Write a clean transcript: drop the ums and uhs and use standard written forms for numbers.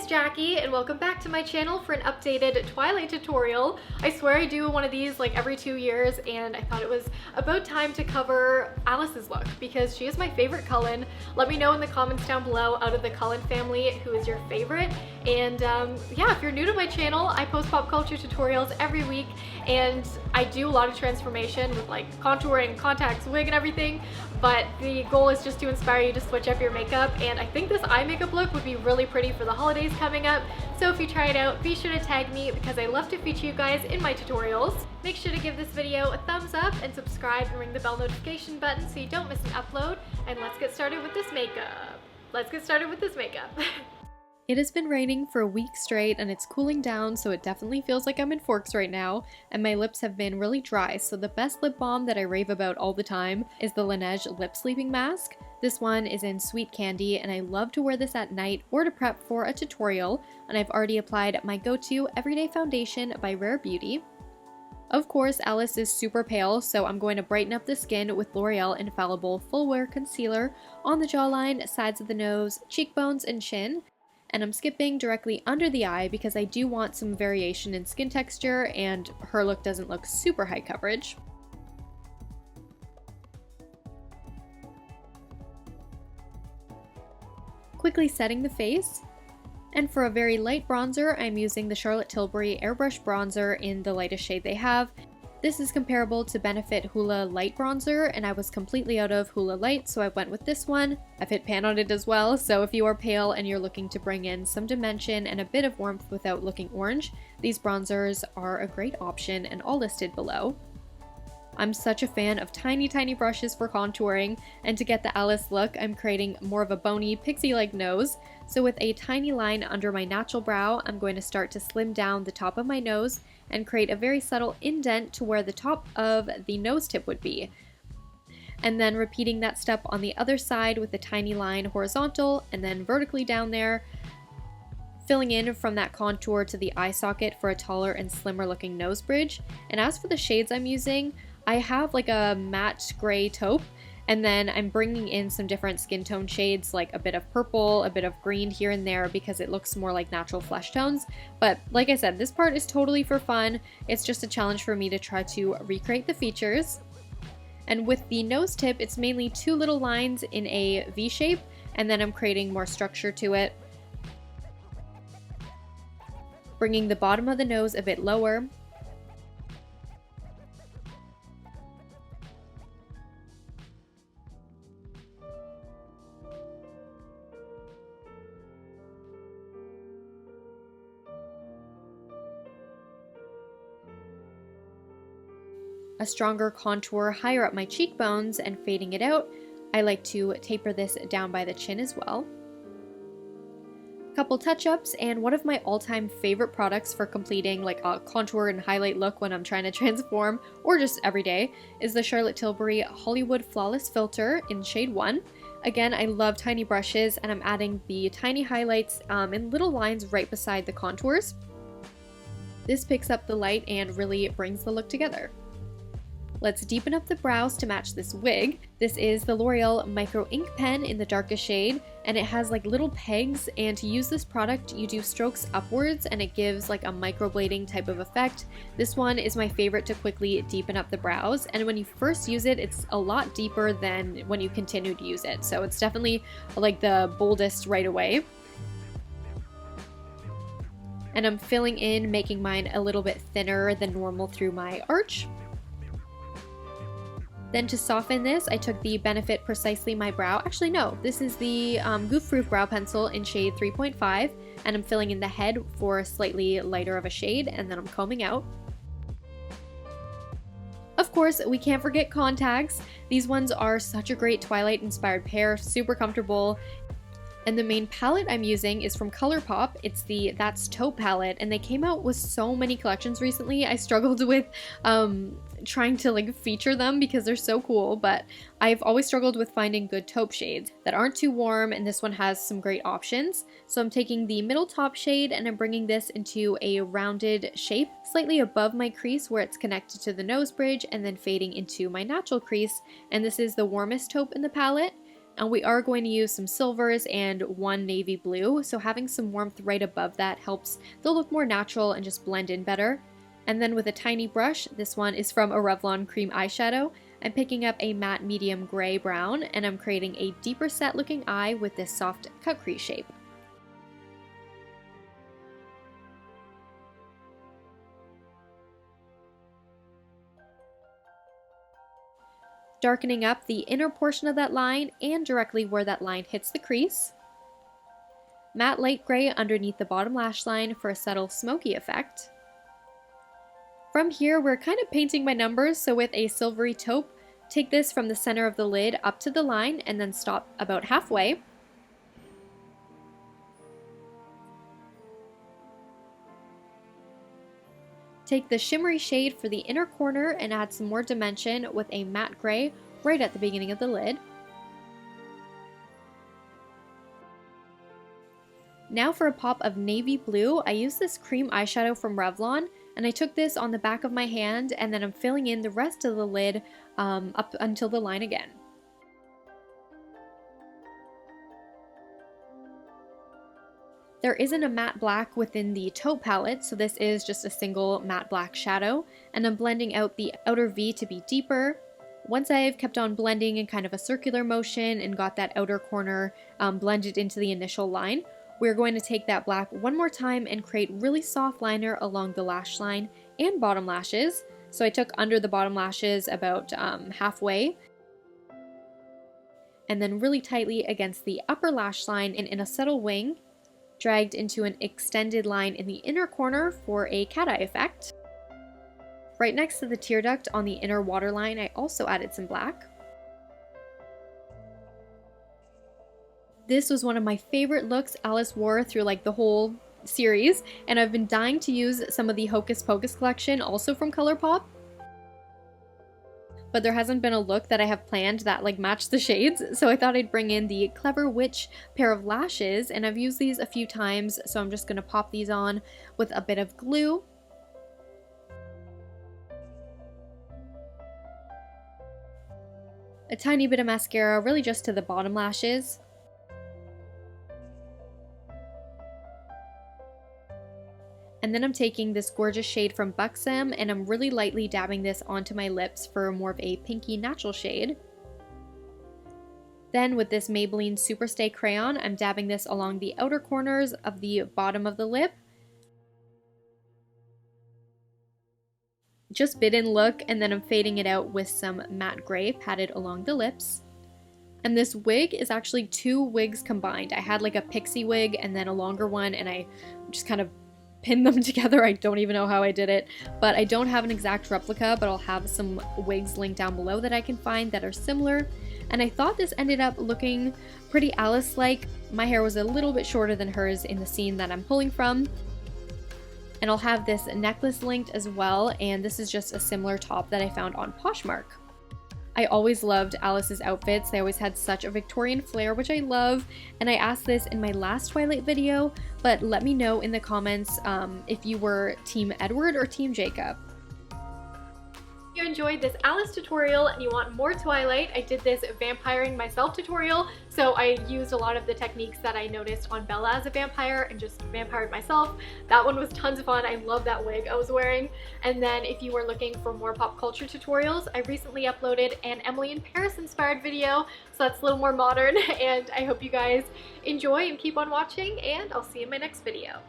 Jackie and welcome back to my channel for an updated Twilight tutorial. I swear I do one of these like every 2 years and I thought it was about time to cover Alice's look because she is my favorite Cullen. Let me know in the comments down below out of the Cullen family who is your favorite. And yeah, if you're new to my channel, I post pop culture tutorials every week and I do a lot of transformation with like contouring, contacts, wig and everything, but the goal is just to inspire you to switch up your makeup, and I think this eye makeup look would be really pretty for the holidays coming up. So if you try it out, be sure to tag me because I love to feature you guys in my tutorials. Make sure to give this video a thumbs up and subscribe and ring the bell notification button so you don't miss an upload. And let's get started with this makeup. It has been raining for a week straight and it's cooling down, so it definitely feels like I'm in Forks right now, and my lips have been really dry, so the best lip balm that I rave about all the time is the LANEIGE Lip Sleeping Mask. This one is in Sweet Candy and I love to wear this at night or to prep for a tutorial, and I've already applied my go-to everyday foundation by Rare Beauty. Of course, Alice is super pale, so I'm going to brighten up the skin with L'Oreal Infallible Full Wear Concealer on the jawline, sides of the nose, cheekbones, and chin. And I'm skipping directly under the eye because I do want some variation in skin texture and her look doesn't look super high coverage. Quickly setting the face. And for a very light bronzer, I'm using the Charlotte Tilbury Airbrush Bronzer in the lightest shade they have. This is comparable to Benefit Hoola Light Bronzer, and I was completely out of Hoola Light, so I went with this one. I've hit pan on it as well, so if you are pale and you're looking to bring in some dimension and a bit of warmth without looking orange, these bronzers are a great option and all listed below. I'm such a fan of tiny brushes for contouring, and to get the Alice look, I'm creating more of a bony, pixie-like nose. So with a tiny line under my natural brow, I'm going to start to slim down the top of my nose and create a very subtle indent to where the top of the nose tip would be. And then repeating that step on the other side with a tiny line horizontal and then vertically down there, filling in from that contour to the eye socket for a taller and slimmer looking nose bridge. And as for the shades I'm using, I have like a matte gray taupe, and then I'm bringing in some different skin tone shades, like a bit of purple, a bit of green here and there because it looks more like natural flesh tones. But like I said, this part is totally for fun. It's just a challenge for me to try to recreate the features. And with the nose tip, it's mainly two little lines in a V shape, and then I'm creating more structure to it. Bringing the bottom of the nose a bit lower. A stronger contour higher up my cheekbones and fading it out. I like to taper this down by the chin as well. Couple touch-ups, and one of my all-time favorite products for completing like a contour and highlight look when I'm trying to transform or just every day is the Charlotte Tilbury Hollywood Flawless Filter in shade 1. Again, I love tiny brushes and I'm adding the tiny highlights in little lines right beside the contours. This picks up the light and really brings the look together. Let's deepen up the brows to match this wig. This is the L'Oreal Micro Ink Pen in the darkest shade, and it has like little pegs, and to use this product you do strokes upwards and it gives like a microblading type of effect. This one is my favorite to quickly deepen up the brows, and when you first use it, it's a lot deeper than when you continue to use it, so it's definitely like the boldest right away. And I'm filling in, making mine a little bit thinner than normal through my arch. Then to soften this, I took the Benefit Precisely My Brow. Actually, no, this is the Goof Proof Brow Pencil in shade 3.5, and I'm filling in the head for a slightly lighter of a shade, and then I'm combing out. Of course, we can't forget contacts. These ones are such a great Twilight-inspired pair, super comfortable. And the main palette I'm using is from ColourPop. It's the That's Taupe palette, and they came out with so many collections recently. I struggled with trying to like feature them because they're so cool, but I've always struggled with finding good taupe shades that aren't too warm, and this one has some great options. So I'm taking the middle top shade and I'm bringing this into a rounded shape slightly above my crease where it's connected to the nose bridge, and then fading into my natural crease, and this is the warmest taupe in the palette. And we are going to use some silvers and one navy blue, so having some warmth right above that helps they'll look more natural and just blend in better. And then with a tiny brush, this one is from a Revlon cream eyeshadow, I'm picking up a matte medium gray brown and I'm creating a deeper set looking eye with this soft cut crease shape. Darkening up the inner portion of that line and directly where that line hits the crease. Matte light gray underneath the bottom lash line for a subtle smoky effect. From here, we're kind of painting by numbers, so with a silvery taupe, take this from the center of the lid up to the line and then stop about halfway. Take the shimmery shade for the inner corner and add some more dimension with a matte gray right at the beginning of the lid. Now for a pop of navy blue, I used this cream eyeshadow from Revlon, and I took this on the back of my hand and then I'm filling in the rest of the lid up until the line again. There isn't a matte black within the taupe palette, so this is just a single matte black shadow, and I'm blending out the outer V to be deeper. Once I've kept on blending in kind of a circular motion and got that outer corner blended into the initial line, we're going to take that black one more time and create really soft liner along the lash line and bottom lashes. So I took under the bottom lashes about halfway, and then really tightly against the upper lash line and in a subtle wing, dragged into an extended line in the inner corner for a cat eye effect. Right next to the tear duct on the inner waterline, I also added some black. This was one of my favorite looks Alice wore through like the whole series, and I've been dying to use some of the Hocus Pocus collection, also from ColourPop. But there hasn't been a look that I have planned that like matched the shades, so I thought I'd bring in the Clever Witch pair of lashes, and I've used these a few times, so I'm just going to pop these on with a bit of glue. A tiny bit of mascara, really just to the bottom lashes. And then I'm taking this gorgeous shade from Buxom and I'm really lightly dabbing this onto my lips for more of a pinky natural shade. Then with this Maybelline Superstay crayon, I'm dabbing this along the outer corners of the bottom of the lip. Just bit in look, and then I'm fading it out with some matte gray patted along the lips. And this wig is actually two wigs combined. I had like a pixie wig and then a longer one, and I just kind of pinned them together. I don't even know how I did it, but I don't have an exact replica, but I'll have some wigs linked down below that I can find that are similar. And I thought this ended up looking pretty Alice-like. My hair was a little bit shorter than hers in the scene that I'm pulling from. And I'll have this necklace linked as well, and this is just a similar top that I found on Poshmark. I always loved Alice's outfits. They always had such a Victorian flair, which I love, and I asked this in my last Twilight video, but let me know in the comments if you were Team Edward or Team Jacob. If you enjoyed this Alice tutorial and you want more Twilight, I did this vampiring myself tutorial, so I used a lot of the techniques that I noticed on Bella as a vampire and just vampired myself. That one was tons of fun. I love that wig I was wearing. And then if you were looking for more pop culture tutorials, I recently uploaded an Emily in Paris inspired video, so that's a little more modern, and I hope you guys enjoy and keep on watching, and I'll see you in my next video.